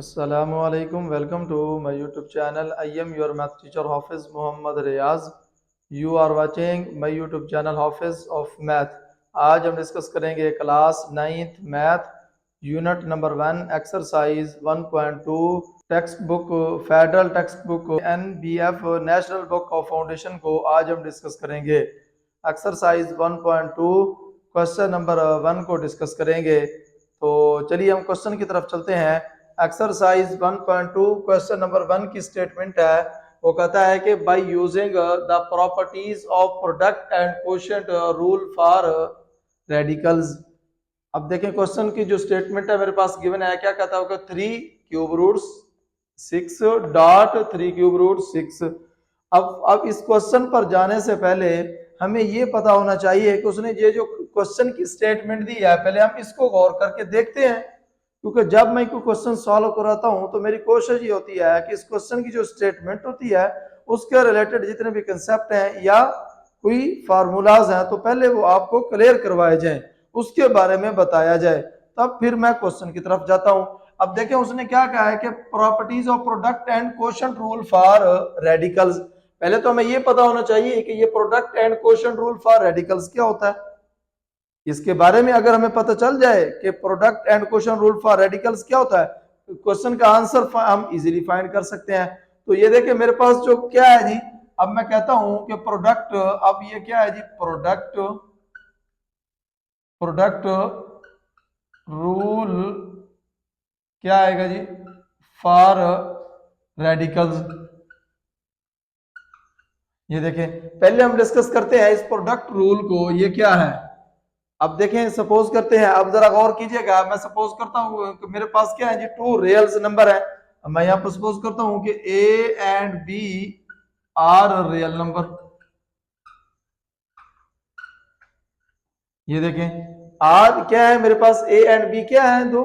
Assalamualaikum. Welcome to my YouTube channel. I am your math teacher Hafiz Muhammad Riaz. You are watching my YouTube channel Hafiz of Math. आज हम discuss करेंगे class 9th math unit number 1 exercise 1.2 text book federal text book NBF national book of foundation को आज हम discuss करेंगे। Exercise 1.2 question number 1 को discuss करेंगे। तो चलिए हम क्वेश्चन की तरफ चलते हैं। एक्सरसाइज 1.2 क्वेश्चन नंबर 1 की स्टेटमेंट है, वो कहता है कि by using the properties of product and quotient rule for radicals. अब देखें क्वेश्चन की जो स्टेटमेंट है मेरे पास गिवन है, क्या कहता है, 3 cube roots 6 dot 3 cube root 6। अब इस क्वेश्चन पर जाने से पहले हमें ये पता होना चाहिए कि उसने ये जो क्वेश्चन की स्टेटमेंट दी है, पहले हम इसको गौर करके देखते हैं, क्योंकि जब मैं कोई क्वेश्चन सॉल्व कराता हूं तो मेरी कोशिश ये होती है कि इस क्वेश्चन की जो स्टेटमेंट होती है उसके रिलेटेड जितने भी कंसेप्ट हैं या कोई फार्मूलाज हैं तो पहले वो आपको क्लियर करवाए जाएं, उसके बारे में बताया जाए, तब फिर मैं क्वेश्चन की तरफ जाता हूं। अब देखें उसने क्या कहा है कि properties of product and quotient rule for radicals. पहले तो हमें ये पता होना चाहिए कि ये product and quotient rule for radicals क्या होता है। इसके बारे में अगर हमें पता चल जाए कि product and question rule for radicals क्या होता है, तो क्वेश्चन का आंसर हम इजीली फाइंड कर सकते हैं। तो ये देखिए मेरे पास जो क्या है जी, अब मैं कहता हूं कि प्रोडक्ट, अब ये क्या है जी, प्रोडक्ट रूल क्या आएगा जी फॉर रेडिकल्स। ये देखें पहले हम डिस्कस करते हैं इस प्रोडक्ट रूल को, ये क्या है। अब देखें सपोज करते हैं, अब जरा गौर कीजिएगा, मैं सपोज करता हूं कि मेरे पास क्या है जी 2 रियल्स नंबर है। मैं यहां पर सपोज करता हूं कि A and B are real number. ये देखें आज क्या है मेरे पास A एंड B क्या है, दो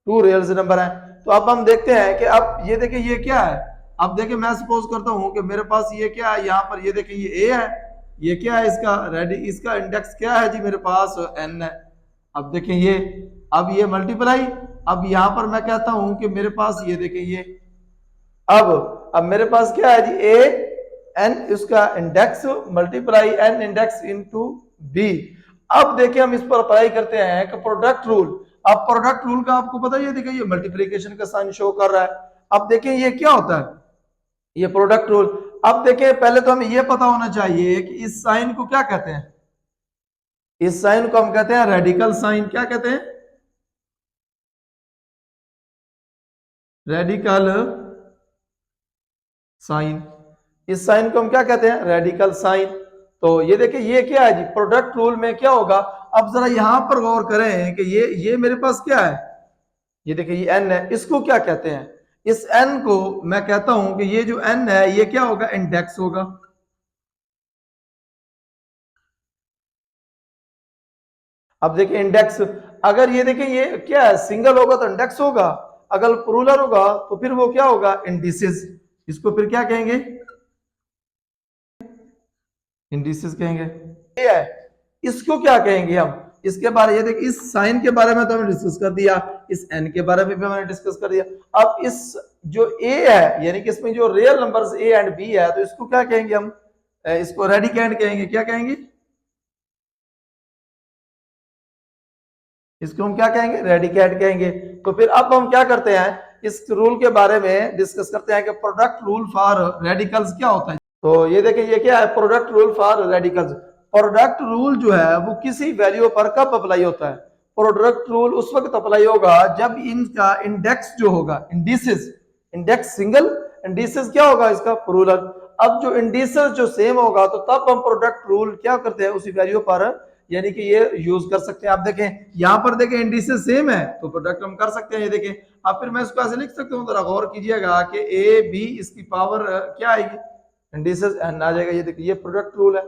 2 रियल्स नंबर है। तो अब हम देखते हैं कि अब ये देखें ये क्या है। अब देखें मैं सपोज करता हूं कि मेरे पास ये क्या है, यहां पर ये देखें ये A है, ये क्या है इसका रेडी, इसका इंडेक्स क्या है जी मेरे पास n है। अब देखें ये, अब ये मल्टीप्लाई, अब यहां पर मैं कहता हूं कि मेरे पास ये देखें ये, अब मेरे पास क्या है जी a n इसका index multiply n index into b। अब देखिए हम इस पर अप्लाई करते हैं कि प्रोडक्ट रूल। अब प्रोडक्ट रूल का आपको पता है, ये देखिए ये मल्टीप्लिकेशन का साइन शो कर रहा है। अब देखें ये क्या होता है, ये प्रोडक्ट रूल। अब देखें पहले तो हमें यह पता होना चाहिए कि इस साइन को क्या कहते हैं। इस साइन को हम कहते हैं रेडिकल साइन। क्या कहते हैं, रेडिकल साइन। इस साइन को हम क्या कहते हैं, रेडिकल साइन। तो ये देखिए ये क्या है जी, प्रोडक्ट रूल में क्या होगा। अब जरा यहां पर गौर करें कि ये मेरे पास क्या है, ये देखिए ये n है, इसको क्या कहते हैं। इस n को मैं कहता हूं कि ये जो n है ये क्या होगा, इंडेक्स होगा। अब देखिए इंडेक्स, अगर ये देखिए ये क्या है, सिंगल होगा तो इंडेक्स होगा, अगर प्लूरल होगा तो फिर वो क्या होगा, इंडिसेस। इसको फिर क्या कहेंगे, इंडिसेस कहेंगे। ये है, इसको क्या कहेंगे हम, इसके बारे, ये देखिए इस साइन के बारे में तो हमने डिस्कस कर दिया, इस n के बारे में भी हमने डिस्कस कर दिया। अब इस जो a है, यानी कि इसमें जो real numbers a and b है, तो इसको क्या कहेंगे हम, इसको रेडिकेंड कहेंगे। क्या कहेंगे, इसको हम क्या कहेंगे, रेडिकेट कहेंगे। तो फिर अब हम क्या करते हैं, इस रूल के बारे में डिस्कस करते हैं कि प्रोडक्ट रूल फॉर रेडिकल्स क्या होता है। तो ये देखिए ये क्या है, product rule for radicals. Product rule जो है वो किसी वैल्यू पर कब अप्लाई होता है। प्रोडक्ट रूल उस वक्त अप्लाई होगा जब इनका इंडेक्स जो होगा, इंडिसेस, इंडेक्स सिंगल, इंडिसेस क्या होगा इसका, प्लूरल। अब जो इंडिसेस जो सेम होगा तो तब हम प्रोडक्ट रूल क्या करते हैं, उसी वैल्यू पर यानी कि ये यूज कर सकते हैं। आप देखें यहां पर देखें इंडिसेस सेम है तो प्रोडक्ट हम कर सकते हैं। ये देखें अब फिर मैं इसको ऐसे लिख सकता हूं, जरा गौर कीजिएगा कि ए बी इसकी पावर क्या आएगी, इंडिसेस n आ जाएगा। ये देखिए ये प्रोडक्ट रूल है।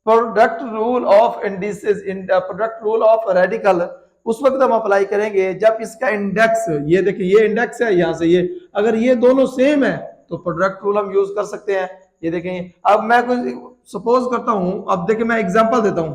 Product rule of indices, product rule of radical उस वक्त हम अप्लाई करेंगे जब इसका इंडेक्स, ये देखिए ये इंडेक्स है यहां से ये, अगर ये दोनों सेम है तो प्रोडक्ट रूल हम यूज कर सकते हैं। ये देखें अब मैं कुछ सपोज करता हूं, अब देखिए मैं एग्जांपल देता हूं।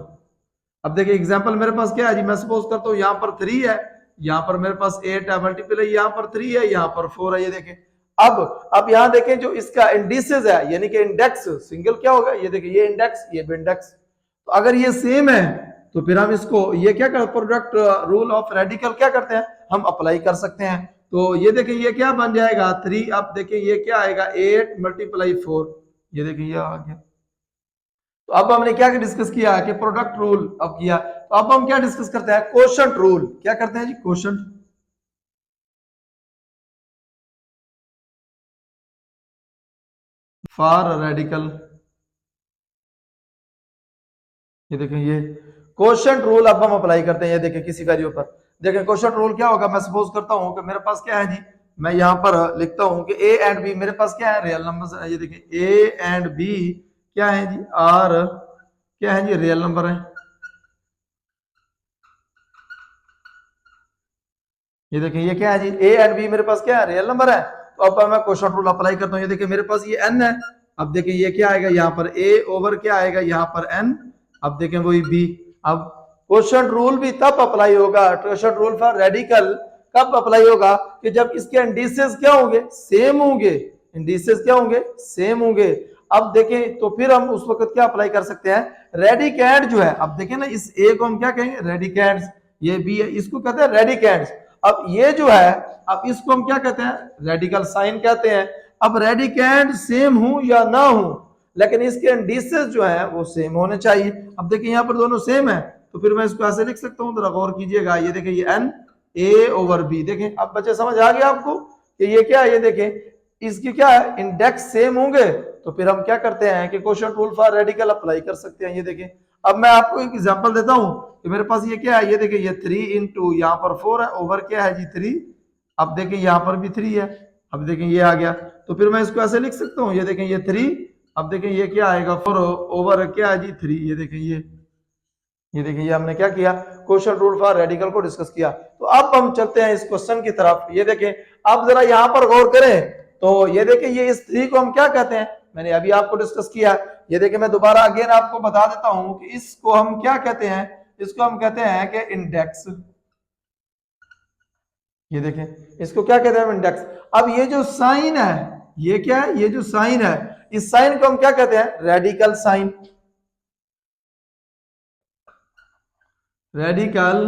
अब देखिए एग्जांपल मेरे पास क्या है जी, मैं सपोज करता हूं यहां पर 3 है, यहाँ पर मेरे पास 8 है, मल्टीप्लाई यहाँ पर 3 है, यहाँ पर 4 है, ये देखें। अब यहाँ देखें जो इसका इंडिसेस है यानी कि इंडेक्स सिंगल क्या होगा, ये देखिए ये इंडेक्स, ये भी इंडेक्स। तो अगर ये सेम है तो फिर हम इसको ये क्या करते, प्रोडक्ट रूल ऑफ रेडिकल क्या करते हैं, हम अप्लाई कर सकते हैं। तो ये देखिए ये क्या बन जाएगा 3, अब देखिए ये क्या आएगा 8 मल्टीप्लाई 4, ये देखिए ये आ गया। तो अब हमने क्या डिस्कस किया कि प्रोडक्ट रूल अब किया, तो अब हम क्या डिस्कस करते हैं, कोशंट रूल। क्या करते हैं जी, कोशंट। फॉर रेडिकल, ये देखें ये कोशंट रूल अब हम अप्लाई करते हैं। ये देखें किसी वैल्यू पर, देखें कोशंट रूल क्या होगा, मैं सपोज करता हूं कि मेरे पास क्या है जी, मैं यहां पर लिखता हूं कि ए एंड बी मेरे पास क्या है, रियल नंबर्स है। ये देखें ए एंड बी क्या है जी, आर क्या है जी, रियल नंबर है। ये देखें ये क्या है जी, ए एंड बी मेरे पास क्या है, रियल नंबर है। तो अब मैं कोशंट रूल अप्लाई करता हूं। ये देखिए मेरे पास ये एन है, अब देखिए ये क्या आएगा, यहाँ पर ए ओवर क्या आएगा, यहाँ पर एन, अब देखें वही बी। अब कोशंट रूल भी तब अप्लाई होगा, कोशंट रूल फॉर रेडिकल कब अप्लाई होगा, कि जब इसके इंडिसेस क्या होंगे, सेम होंगे। इंडिसेस क्या होंगे, सेम होंगे। अब देखें तो फिर हम उस वक्त क्या अप्लाई कर सकते हैं, रेडिकैंड जो है, अब देखें ना इस ए को हम क्या कहेंगे, रेडिकैंड्स, ये बी है, इसको कहते हैं रेडिकैंड्स। अब ये जो है, अब इसको हम क्या कहते हैं, रेडिकल साइन कहते हैं। अब रेडिकैंड सेम हो या ना हो, लेकिन इसके इंडिसेस जो है वो सेम होने चाहिए। अब देखिए यहाँ पर दोनों सेम है, तो फिर मैं इसको ऐसे लिख सकता हूँ, जरा गौर कीजिएगा। ये देखिए ये एन ए ओवर बी, देखें अब बच्चे समझ आ गया आपको कि ये क्या है। ये देखें इसकी क्या है, इंडेक्स सेम होंगे, तो फिर हम क्या करते हैं कि quotient rule for radical apply कर सकते हैं। ये देखें अब मैं आपको एक एग्जांपल देता हूं कि मेरे पास ये क्या है, ये देखिए ये 3 इंटू यहाँ पर 4 है, ओवर क्या है जी 3। अब देखें यहाँ पर भी 3 है, अब देखें ये आ गया, तो फिर मैं इसको ऐसे लिख सकता हूँ। ये देखें ये 3, अब देखें ये क्या आएगा 4 ओवर क्या है जी 3। ये देखें ये देखिए ये हमने क्या किया, कोशंट रूल फॉर रेडिकल को डिस्कस किया। तो अब हम चलते हैं इस क्वेश्चन की तरफ। ये देखें अब जरा यहाँ पर गौर करें, तो ये देखें ये इस 3 को हम क्या कहते हैं, मैंने अभी आपको डिस्कस किया। ये देखें मैं दोबारा अगेन आपको बता देता हूं कि इसको हम क्या कहते हैं, इसको हम कहते हैं कि इंडेक्स। ये देखें इसको क्या कहते हैं, इंडेक्स। अब ये जो साइन है, ये क्या है, ये जो साइन है, इस साइन को हम क्या कहते हैं, रेडिकल साइन। रेडिकल,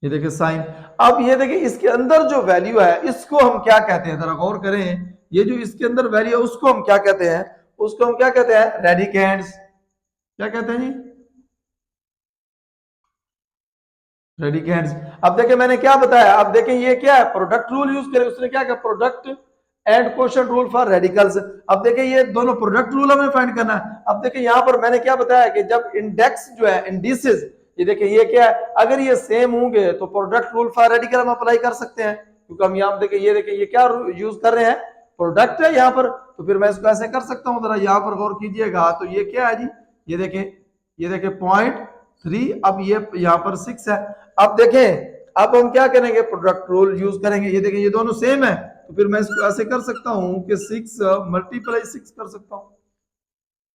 ये देखिए साइन। अब ये देखिए इसके अंदर जो वैल्यू है इसको हम क्या कहते हैं, जरा गौर करें। ये जो इसके अंदर वैल्यू है उसको हम क्या कहते हैं, उसको हम क्या कहते हैं, रेडिकैंड्स। क्या कहते हैं जी, रेडिकैंड्स। अब देखिए मैंने क्या बताया, अब देखें ये क्या है, प्रोडक्ट रूल यूज करें, उसने क्या कहा, product and quotient rule for radicals. अब देखिए ये दोनों प्रोडक्ट रूल हमें फाइंड करना है। अब देखिए यहाँ पर मैंने क्या बताया कि जब इंडेक्स जो है, इंडिसेस, ये देखिए ये क्या है, अगर ये सेम होंगे तो प्रोडक्ट रूल फॉर रेडिकल हम अप्लाई कर सकते हैं, क्योंकि हम यहाँ देखिए ये क्या यूज कर रहे हैं, प्रोडक्ट है यहाँ पर। तो फिर मैं इसको ऐसे कर सकता हूँ, जरा यहाँ पर गौर कीजिएगा। तो ये क्या है जी, ये देखें 0.3, अब ये यहाँ पर 6 है। अब देखें अब हम क्या करेंगे, प्रोडक्ट रूल यूज करेंगे। ये देखें ये दोनों सेम है, तो फिर मैं इसको ऐसे कर सकता हूं कि 6 मल्टीप्लाई 6 कर सकता हूं।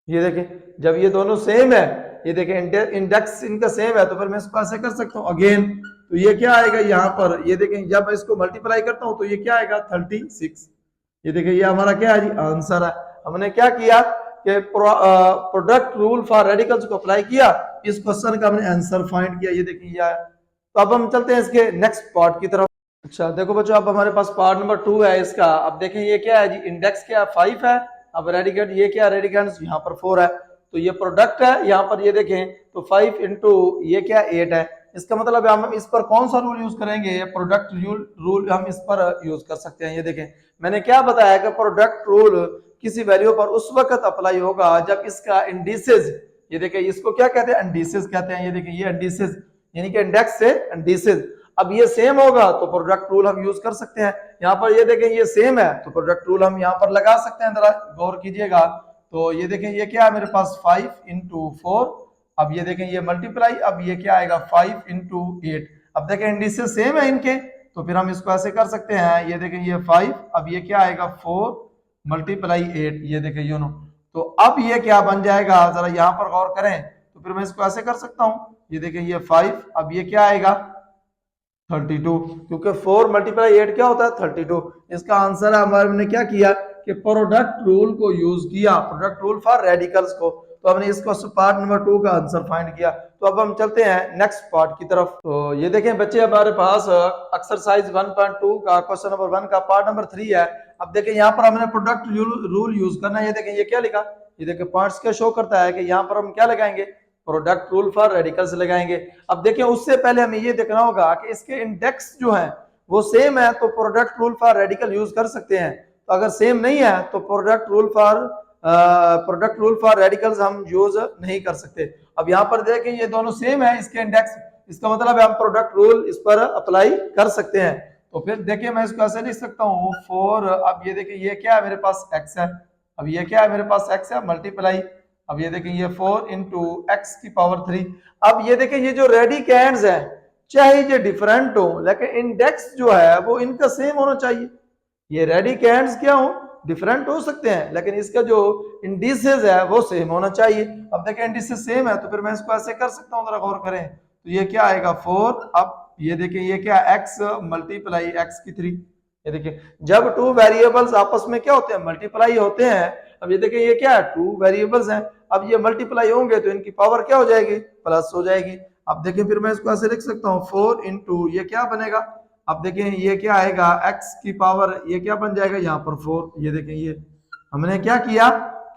ये देखें जब ये दोनों सेम है, ये देखें इंडेक्स इनका सेम है, तो फिर मैं इसको ऐसे कर सकता हूं अगेन। तो ये क्या आएगा यहाँ पर, ये देखें जब मैं इसको मल्टीप्लाई करता हूं तो ये क्या आएगा 36। ये देखें ये हमारा क्या है जी, आंसर है। हमने क्या किया कि प्रोडक्ट रूल फॉर रेडिकल्स को अप्लाई किया, इस क्वेश्चन का हमने आंसर फाइंड किया। ये देखिए ये आया। तो अब हम चलते हैं इसके नेक्स्ट पार्ट की तरफ। अच्छा देखो बच्चों, अब हमारे पास पार्ट नंबर 2 है इसका। अब देखें ये क्या है जी, इंडेक्स क्या 5 है, अब रेडिकेंड ये क्या, रेडिकेंड्स यहाँ पर 4 है, तो ये प्रोडक्ट है यहाँ पर। ये देखें तो 5 इंटू ये क्या 8 है। इसका मतलब है हम इस पर कौन सा रूल यूज करेंगे, प्रोडक्ट रूल हम इस पर यूज कर सकते हैं। ये देखें मैंने क्या बताया कि प्रोडक्ट रूल किसी वैल्यू पर उस वक्त अप्लाई होगा जब इसका इंडिसेस, ये देखें इसको क्या कहते हैं, इंडिसेस कहते हैं। ये देखें ये इंडिसेस यानी कि इंडेक्स से इंडिसेस, अब ये सेम होगा तो प्रोडक्ट रूल हम यूज कर सकते हैं। यहाँ पर ये देखें ये सेम है, तो प्रोडक्ट रूल हम यहाँ पर लगा सकते हैं। जरा गौर कीजिएगा, तो ये देखें ये क्या है मेरे पास 5 इंटू 4, अब ये देखें ये मल्टीप्लाई, अब ये क्या आएगा 5 इंटू 8। अब देखें इंडिसेस सेम है इनके, तो फिर हम इसको ऐसे कर सकते हैं। ये देखें ये 5, अब ये क्या आएगा 4 मल्टीप्लाई 8, ये देखें यू नो। तो अब ये क्या बन जाएगा, जरा यहाँ पर गौर करें, तो फिर मैं इसको ऐसे कर सकता हूँ। ये देखें ये 5, अब ये क्या आएगा 32, क्योंकि 4 मल्टीप्लाई 8 क्या होता है 32। इसका आंसर है हमारे ने क्या किया कि प्रोडक्ट रूल को यूज किया, प्रोडक्ट रूल फॉर रेडिकल्स को। तो हमने इसको पार्ट नंबर 2 का आंसर फाइंड किया। तो अब हम चलते हैं नेक्स्ट पार्ट की तरफ। तो ये देखें बच्चे हमारे पास एक्सरसाइज 1.2 का क्वेश्चन नंबर 1 का पार्ट नंबर 3 है। अब देखें यहाँ पर हमने प्रोडक्ट रूल यूज करना है। ये देखें ये क्या लिखा, ये देखें पॉइंट्स क्या शो करता है कि यहाँ पर हम क्या लगाएंगे, प्रोडक्ट रूल फॉर रेडिकल्स लगाएंगे। अब देखिए उससे पहले हमें ये देखना होगा कि इसके इंडेक्स जो है वो सेम है तो product rule for radical use कर सकते हैं। तो अगर सेम नहीं है तो प्रोडक्ट रूल फॉर रेडिकल्स हम यूज नहीं कर सकते। अब यहाँ पर देखें ये दोनों सेम है इसके इंडेक्स, इसका मतलब है हम प्रोडक्ट रूल इस पर अप्लाई कर सकते हैं। तो फिर देखिए मैं इसको ऐसे लिख सकता हूँ 4, अब ये देखिए ये क्या है मेरे पास x है, अब ये क्या है मेरे पास x है मल्टीप्लाई, अब ये देखें ये 4 इंटू एक्स की पावर 3। अब ये देखें ये जो रेडिकैंड्स है चाहे ये डिफरेंट हो लेकिन इंडेक्स जो है वो इनका सेम होना चाहिए। ये रेडिकैंड्स क्या हो डिफरेंट हो सकते हैं लेकिन इसका जो इंडिसेस है वो सेम होना चाहिए। अब देखें इंडिसेस सेम है तो फिर मैं इसको ऐसे कर सकता हूँ, जरा गौर करें। तो ये क्या आएगा 4, अब ये देखें ये क्या x मल्टीप्लाई एक्स की 3। ये देखिए जब टू वेरिएबल्स आपस में क्या होते हैं मल्टीप्लाई होते हैं। अब ये देखिए ये क्या है टू वेरिएबल्स हैं, अब ये मल्टीप्लाई होंगे तो इनकी पावर क्या हो जाएगी प्लस हो जाएगी। अब देखिए फिर मैं इसको ऐसे लिख सकता हूँ 4 इंटू ये क्या बनेगा, अब देखें ये क्या आएगा x की पावर ये क्या बन जाएगा यहाँ पर 4। ये देखें ये हमने क्या किया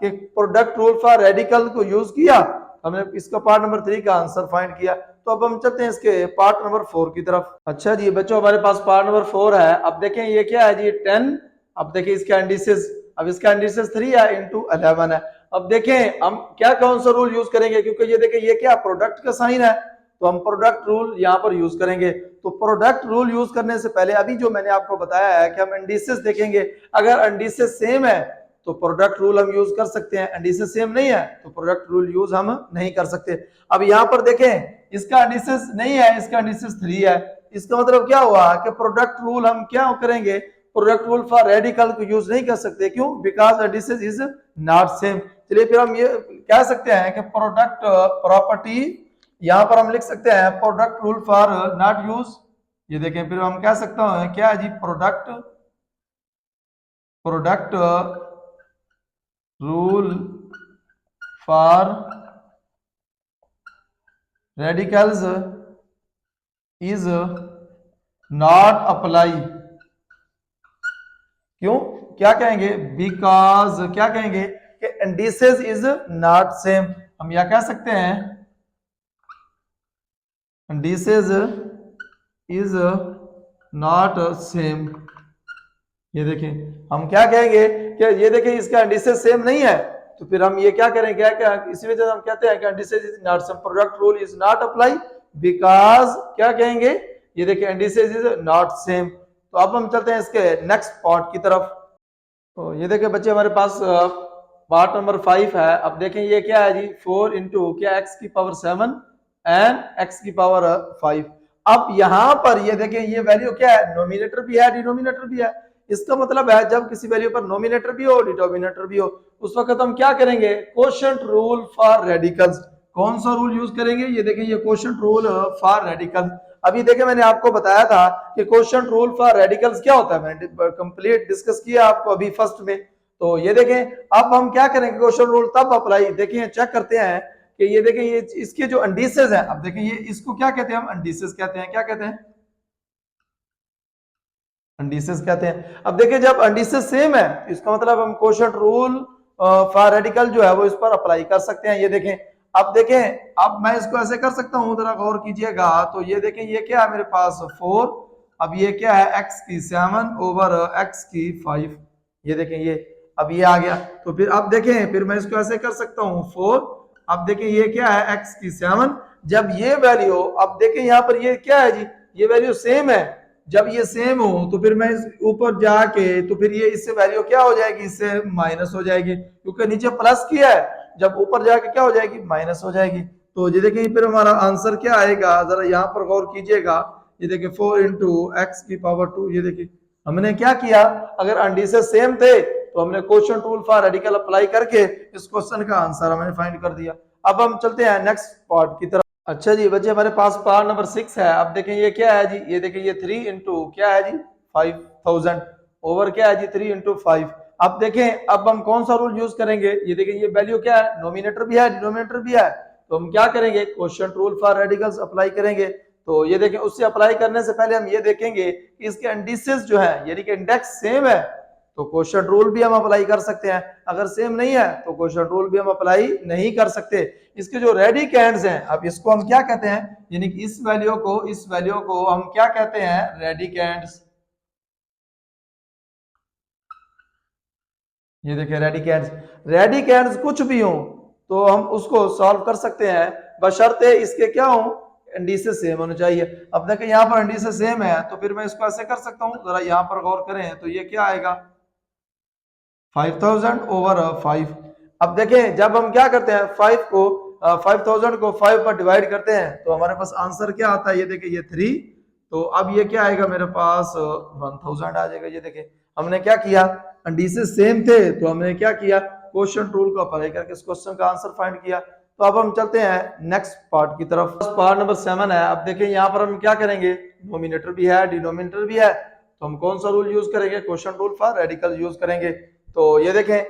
कि प्रोडक्ट रूल फॉर रेडिकल को यूज किया, हमने इसका पार्ट नंबर 3 का आंसर फाइंड किया। तो अब हम चलते हैं इसके पार्ट नंबर 4 की तरफ। अच्छा जी बच्चों हमारे पास पार्ट नंबर 4 है। अब देखें ये क्या है जी 10, अब देखें इसका इंडिसेस, अब इसका इंडिसेस 3 है इंटू 11 है। अब देखें हम क्या कौन सा रूल यूज करेंगे, क्योंकि ये देखें ये क्या प्रोडक्ट का साइन है तो हम प्रोडक्ट रूल यहाँ पर यूज करेंगे। तो प्रोडक्ट रूल यूज करने से पहले अभी जो मैंने आपको बताया है कि हम इंडिसेस देखेंगे, अगर इंडिसेस सेम है तो प्रोडक्ट रूल हम यूज कर सकते हैं, इंडिसेस सेम नहीं है तो प्रोडक्ट रूल यूज हम नहीं कर सकते। अब यहाँ पर देखें इसका इंडिसेस नहीं है, इसका इंडिसेस 3 है, इसका मतलब क्या हुआ कि प्रोडक्ट रूल हम क्या करेंगे प्रोडक्ट रूल फॉर रेडिकल को यूज नहीं कर सकते। क्यों? Because indices is not same. चलिए फिर हम ये कह सकते हैं कि प्रोडक्ट प्रॉपर्टी यहां पर हम लिख सकते हैं product rule for not use. ये देखें फिर हम कह सकते हैं क्या है जी product rule for radicals is not apply. क्यों क्या कहेंगे? बिकॉज क्या कहेंगे कि इंडिसेस इज नॉट सेम। हम यह कह सकते हैं इंडिसेस इज नॉट सेम। ये देखें हम क्या कहेंगे कि ये देखें इसका इंडिसेस सेम नहीं है तो फिर हम ये क्या करेंगे क्या इसी वजह से हम कहते हैं कि indices is not same, product rule is not apply because क्या कहेंगे ये देखें इंडिसेस इज नॉट सेम। तो अब हम चलते हैं इसके नेक्स्ट पार्ट की तरफ। तो ये देखें बच्चे हमारे पास पार्ट नंबर 5 है। अब देखें ये क्या है जी 4 इंटू क्या x की पावर 7 एंड x की पावर 5। अब यहां पर ये देखें ये वैल्यू क्या है नोमिनेटर भी है डिनोमिनेटर भी है। इसका मतलब है जब किसी वैल्यू पर नोमिनेटर भी हो डिनोमिनेटर भी हो उस वक्त हम क्या करेंगे कोशेंट रूल फॉर रेडिकल्स। कौन सा रूल यूज करेंगे? ये देखें ये कोशेंट रूल फॉर रेडिकल्स। अभी देखें मैंने आपको बताया था कि कोशेंट रूल फॉर रेडिकल्स क्या होता है, मैंने कंप्लीट डिस्कस किया आपको अभी फर्स्ट में। तो ये देखें अब हम क्या करेंगे कोशेंट रूल तब अप्लाई, देखिए चेक करते हैं कि ये देखें ये इसके जो इंडिसेस हैं। अब देखें ये इसको क्या कहते हैं हम इंडिसेस कहते हैं, क्या कहते हैं इंडिसेस कहते हैं। अब देखिए जब इंडिसेस सेम है इसका मतलब हम कोशेंट रूल फॉर रेडिकल जो है वो इस पर अप्लाई कर सकते हैं। ये देखें अब देखें अब मैं इसको ऐसे कर सकता हूं, जरा गौर कीजिएगा। तो ये देखें ये क्या है मेरे पास 4, अब ये क्या है x की 7 ओवर x की 5। ये देखें ये अब ये आ गया। तो फिर अब देखें फिर मैं इसको ऐसे कर सकता हूं 4, अब देखें ये क्या है x की 7, जब ये वैल्यू अब देखें यहाँ पर ये क्या है जी ये वैल्यू सेम है, जब ये सेम हो तो फिर मैं इस ऊपर जाके तो फिर ये इससे वैल्यू क्या हो जाएगी इससे माइनस हो जाएगी, क्योंकि नीचे प्लस किया है जब ऊपर जाके क्या हो जाएगी माइनस हो जाएगी। तो ये देखिए फिर हमारा आंसर क्या आएगा, जरा यहाँ पर गौर कीजिएगा। ये देखिए 4 इंटू एक्स की पावर 2। ये देखिए हमने क्या किया अगर इंडिसेस सेम थे तो हमने quotient rule for radical apply करके इस क्वेश्चन का आंसर हमने फाइंड कर दिया। अब हम चलते हैं नेक्स्ट पार्ट की तरफ। अच्छा जी बच्चे, हमारे पास पार्ट नंबर 6 है। अब देखें ये क्या है जी, ये देखें ये 3 इंटू क्या है जी 5000 ओवर क्या है जी 3 इंटू 5। अब देखें अब हम कौन सा रूल यूज करेंगे, ये देखें ये वैल्यू क्या है, नोमिनेटर भी है डिनोमिनेटर भी है, तो हम क्या करेंगे quotient rule for radicals apply करेंगे। तो ये देखें उससे अप्लाई करने से पहले हम ये देखेंगे कि इसके इंडिसेस जो है यानी कि इंडेक्स सेम है तो क्वोशिएंट रूल भी हम अप्लाई कर सकते हैं, अगर सेम नहीं है तो क्वोशिएंट रूल भी हम अप्लाई नहीं कर सकते। इसके जो रेडिकेंड्स हैं अब इसको हम क्या कहते हैं, यानी कि इस वैल्यू को हम क्या कहते हैं, रेडिकेंड्स। ये देखिए रेडिकेंड्स कुछ भी हो तो हम उसको सॉल्व कर सकते हैं, बशर्ते इसके क्या हो, इंडिसेस सेम होने चाहिए। अब देखिए यहाँ पर इंडिसेस सेम है तो फिर मैं इसको ऐसे कर सकता हूँ, जरा यहाँ पर गौर करें तो ये क्या आएगा 5000 ओवर 5। अब देखें जब हम क्या करते हैं 5000 को 5 पर डिवाइड करते हैं तो हमारे पास आंसर क्या आता है, ये देखिए ये 3। तो अब ये क्या आएगा मेरे पास 1000 आ जाएगा। ये देखें हमने क्या किया, इंडिसेस सेम थे तो हमने क्या किया क्वोशिएंट रूल को अप्लाई करके इस क्वेश्चन का आंसर फाइंड किया। तो अब हम चलते हैं नेक्स्ट पार्ट की तरफ। पार्ट नंबर 7 है। अब देखें यहाँ पर हम क्या करेंगे, नोमिनेटर भी है डिनोमिनेटर भी है, तो हम कौन सा रूल यूज करेंगे, quotient rule for radical use करेंगे। तो ये देखें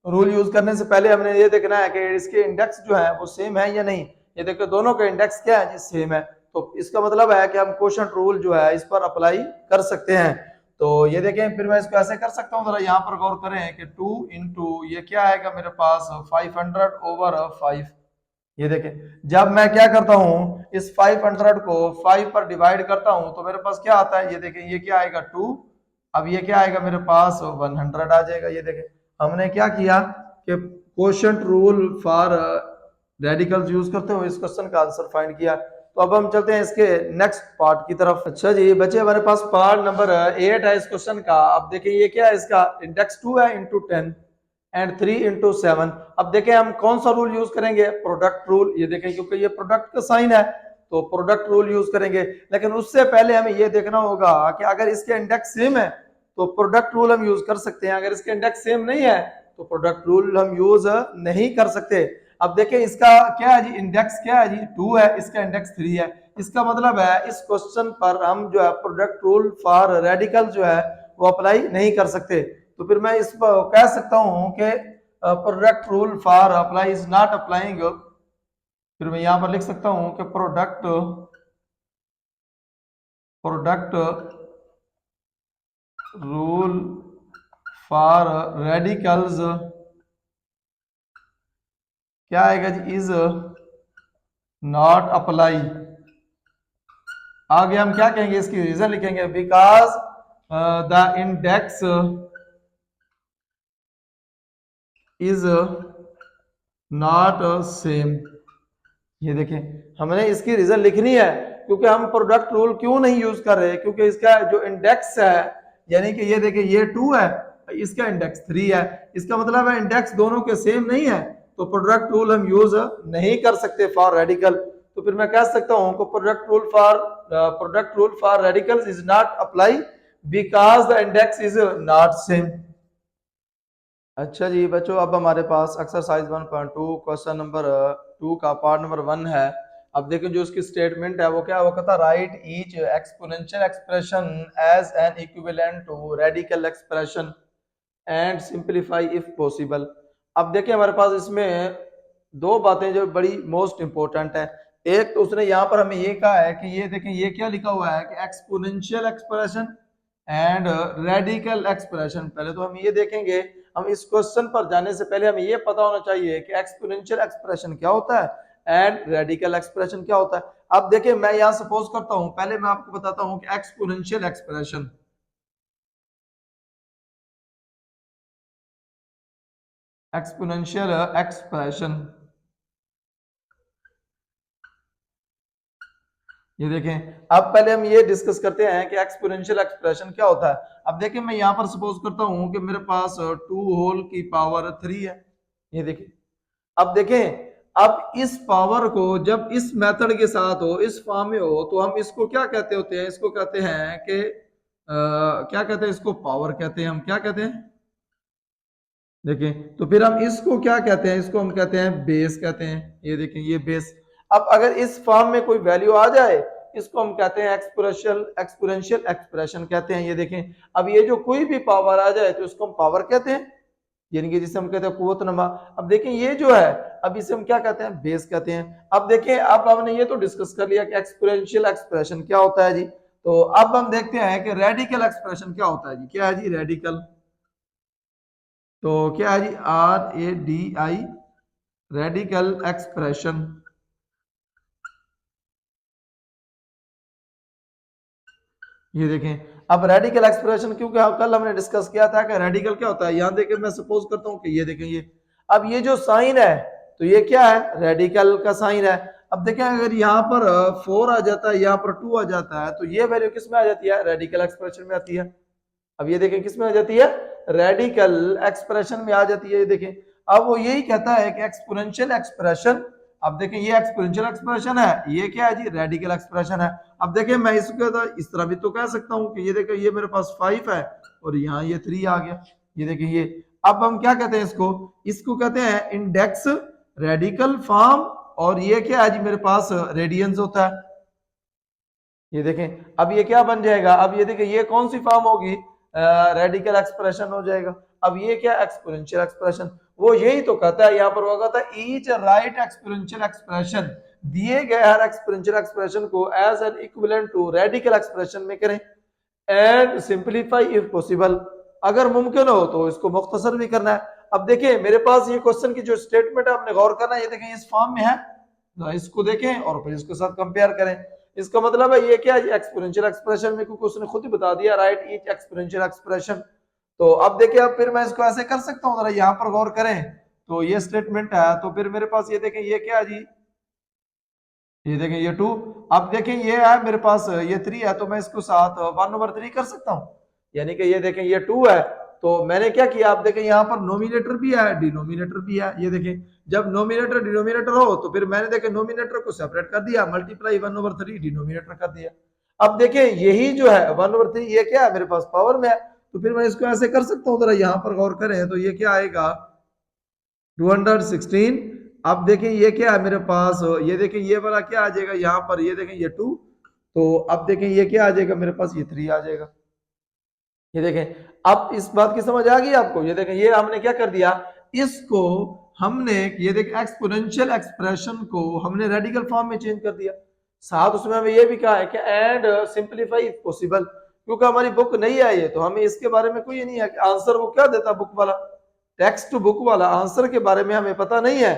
रूल यूज करने से पहले हमने ये देखना है कि इसके इंडेक्स जो है वो सेम है या नहीं। ये देखो दोनों के इंडेक्स क्या है जी सेम है, तो इसका मतलब है कि हम क्वोशिएंट रूल जो है इस पर अप्लाई कर सकते हैं। तो ये देखें फिर मैं इसको ऐसे कर सकता हूँ, जरा यहाँ पर गौर करें कि 2 इंटू ये क्या आएगा मेरे पास 500 ओवर 5। ये देखें जब मैं क्या करता हूँ इस 500 को 5 पर डिवाइड करता हूँ तो मेरे पास क्या आता है, ये देखें ये क्या आएगा 2। अब ये क्या आएगा मेरे पास 100 आ जाएगा। ये देखें हमने क्या किया कि quotient rule for radicals use करते हुए इस क्वेश्चन का आंसर फाइंड किया। तो अब हम चलते हैं इसके नेक्स्ट पार्ट की तरफ। अच्छा जी बच्चे, हमारे पास पार्ट नंबर 8 है इस क्वेश्चन का। अब देखिए ये क्या है, इसका इंडेक्स 2 है इंटू 10 एंड 3 इंटू 7। अब देखें हम कौन सा रूल यूज करेंगे, प्रोडक्ट रूल। ये देखें क्योंकि ये प्रोडक्ट का साइन है तो प्रोडक्ट रूल यूज करेंगे, लेकिन उससे पहले हमें ये देखना होगा कि अगर इसके इंडेक्स सेम है तो प्रोडक्ट रूल हम यूज कर सकते हैं, अगर इसके इंडेक्स सेम नहीं है तो प्रोडक्ट रूल हम यूज नहीं कर सकते। अब देखें इसका क्या है जी, इंडेक्स क्या है जी 2 है, इसका इंडेक्स 3 है, इसका मतलब है इस क्वेश्चन पर हम जो है प्रोडक्ट रूल फॉर रेडिकल जो है वो अप्लाई नहीं कर सकते। तो फिर मैं इस पर कह सकता हूं कि product rule for apply is not applying. फिर मैं यहां पर लिख सकता हूं कि product product rule for radicals क्या आएगा जी, इज नॉट अप्लाई। आगे हम क्या कहेंगे, इसकी रीजन लिखेंगे, because the index is not same. ये देखें हमने इसकी रीजन लिखनी है क्योंकि हम प्रोडक्ट रूल क्यों नहीं यूज कर रहे, क्योंकि इसका जो इंडेक्स है यानी कि ये देखें ये 2 है, इसका इंडेक्स 3 है, इसका मतलब है इंडेक्स दोनों के सेम नहीं है, तो प्रोडक्ट रूल हम यूज नहीं कर सकते फॉर रेडिकल। तो फिर मैं कह सकता हूं कि product rule for radicals is not apply because the index is not same. अच्छा जी बच्चों, अब हमारे पास एक्सरसाइज 1.2 क्वेश्चन नंबर 2 का पार्ट नंबर 1 है। अब देखिए जो उसकी स्टेटमेंट है वो क्या है, वो कहता है write each exponential expression as an equivalent to radical expression and simplify if possible. अब देखिए हमारे पास इसमें दो बातें जो बड़ी मोस्ट इंपॉर्टेंट है। एक तो उसने यहाँ पर हमें ये कहा है कि ये देखें ये क्या लिखा हुआ है कि exponential expression and radical expression. पहले तो हम ये देखेंगे, हम इस क्वेश्चन पर जाने से पहले हमें ये पता होना चाहिए कि एक्सपोनेंशियल एक्सप्रेशन क्या होता है एंड रेडिकल एक्सप्रेशन क्या होता है। अब देखिए मैं यहाँ सपोज करता हूँ, पहले मैं आपको बताता हूँ कि एक्सपोनेंशियल एक्सप्रेशन ये देखें अब पहले हम ये डिस्कस करते हैं कि एक्सपोनेंशियल एक्सप्रेशन क्या होता है। अब देखिए मैं यहाँ पर सपोज करता हूँ कि मेरे पास 2 होल की पावर 3 है। ये देखें अब देखें अब इस पावर को जब इस मेथड के साथ हो, इस फॉर्म में हो, तो हम इसको क्या कहते होते हैं, इसको कहते हैं कि क्या कहते हैं, इसको पावर कहते हैं। हम क्या कहते हैं देखें, तो फिर हम इसको क्या कहते हैं, इसको हम कहते हैं बेस कहते हैं। ये देखें ये बेस। अब अगर इस फॉर्म में कोई वैल्यू आ जाए, इसको हम कहते हैं एक्सपोनेंशियल एक्सप्रेशन कहते हैं। ये देखें, अब ये जो कोई भी पावर आ जाए तो इसको हम पावर कहते हैं, यानी कि जिसे हम कहते हैं कुव्वत नमा। अब देखें ये जो है, अब इसे हम क्या कहते हैं, बेस कहते हैं। अब देखें, अब हमने ये तो डिस्कस कर लिया कि एक्सपोनेंशियल एक्सप्रेशन क्या होता है जी। तो अब हम देखते हैं कि रेडिकल एक्सप्रेशन क्या होता है जी। क्या है जी रेडिकल? तो क्या है जी, RADI, रेडिकल एक्सप्रेशन। ये देखें, अब रेडिकल एक्सप्रेशन, क्योंकि कल हमने डिस्कस किया था कि रेडिकल क्या होता है। यहां देखें, मैं सपोज करता हूं कि ये देखें, ये अब ये जो साइन है तो ये क्या है, रेडिकल का साइन है। अब देखें, अगर यहाँ पर 4 आ जाता है, यहाँ पर 2 आ जाता है, तो ये वैल्यू किस में आ जाती है, रेडिकल एक्सप्रेशन में आती है। अब ये देखें किस में आ जाती है, रेडिकल एक्सप्रेशन में आ जाती है। ये देखें, अब वो यही कहता है कि एक्सपोनेंशियल एक्सप्रेशन, अब देखें ये एक्सपोनेंशियल एक्सप्रेशन है, ये क्या है जी, रेडिकल एक्सप्रेशन है। अब देखें, मैं इसको तो इस तरह भी तो कह सकता हूं कि ये देखें, ये मेरे पास 5 है और यहाँ ये 3 आ गया। ये देखें ये, अब हम क्या कहते हैं इसको, इसको कहते हैं इंडेक्स रेडिकल फॉर्म, और ये क्या है जी, मेरे पास रेडियंस होता है। ये देखें, अब ये क्या बन जाएगा, अब ये देखें, ये कौन सी फॉर्म होगी, रेडिकल एक्सप्रेशन हो जाएगा। अब ये क्या, एक्सपोनेंशियल एक्सप्रेशन। वो यही तो कहता है, यहाँ पर वो कहता है ईच राइट एक्सपोनेंशियल एक्सप्रेशन, दिए गए हर एक्सपोनेंशियल एक्सप्रेशन को as an equivalent to radical expression में करें एंड सिंपलीफाई इफ पॉसिबल, अगर मुमकिन हो तो इसको मुख्तसर भी करना है। अब देखिए, मेरे पास ये क्वेश्चन की जो स्टेटमेंट है आपने गौर करना है, ये देखें इस फॉर्म में है, इसको देखें और फिर इसके साथ कंपेयर करें। इसका मतलब है ये क्या, एक्सपोनेंशियल एक्सप्रेशन में, क्योंकि उसने खुद ही बता दिया राइट ईच एक्सपोनेंशियल एक्सप्रेशन। तो अब देखिए, अब फिर मैं इसको ऐसे कर सकता हूँ, जरा यहाँ पर गौर करें, तो ये स्टेटमेंट है, तो फिर मेरे पास ये देखें, ये क्या है जी, ये देखें ये 2। अब देखें ये है मेरे पास, ये 3 है, तो मैं इसको साथ 1/3 कर सकता हूँ, यानी कि ये देखें ये 2 है। तो मैंने क्या किया, आप देखें यहाँ पर नोमिनेटर भी है डिनोमिनेटर भी है। ये देखें, जब नोमिनेटर डिनोमिनेटर हो तो फिर मैंने देखे नोमिनेटर को सेपरेट कर दिया, मल्टीप्लाई 1/3 डिनोमिनेटर कर दिया। अब देखें यही जो है 1/3, ये क्या है मेरे पास पावर में है, तो फिर मैं इसको ऐसे कर सकता हूँ, जरा यहाँ पर गौर करें, तो ये क्या आएगा 216। अब देखें ये क्या है मेरे पास, ये देखें ये वाला क्या आ जाएगा यहाँ पर, ये देखें ये 2, तो अब देखें ये क्या आ जाएगा मेरे पास, ये 3 आ जाएगा। ये देखें, अब इस बात की समझ आ गई आपको। ये देखें, ये हमने क्या कर दिया, इसको हमने, ये देखें एक्सपोनेंशियल एक्सप्रेशन को हमने रेडिकल फॉर्म में चेंज कर दिया। साथ उसमें हमें ये भी कहा है कि एंड सिंपलीफाई इफ पॉसिबल, क्योंकि हमारी बुक नहीं आई है तो हमें इसके बारे में कोई नहीं है कि आंसर वो क्या देता, बुक वाला, टेक्स्ट बुक वाला आंसर के बारे में हमें पता नहीं है।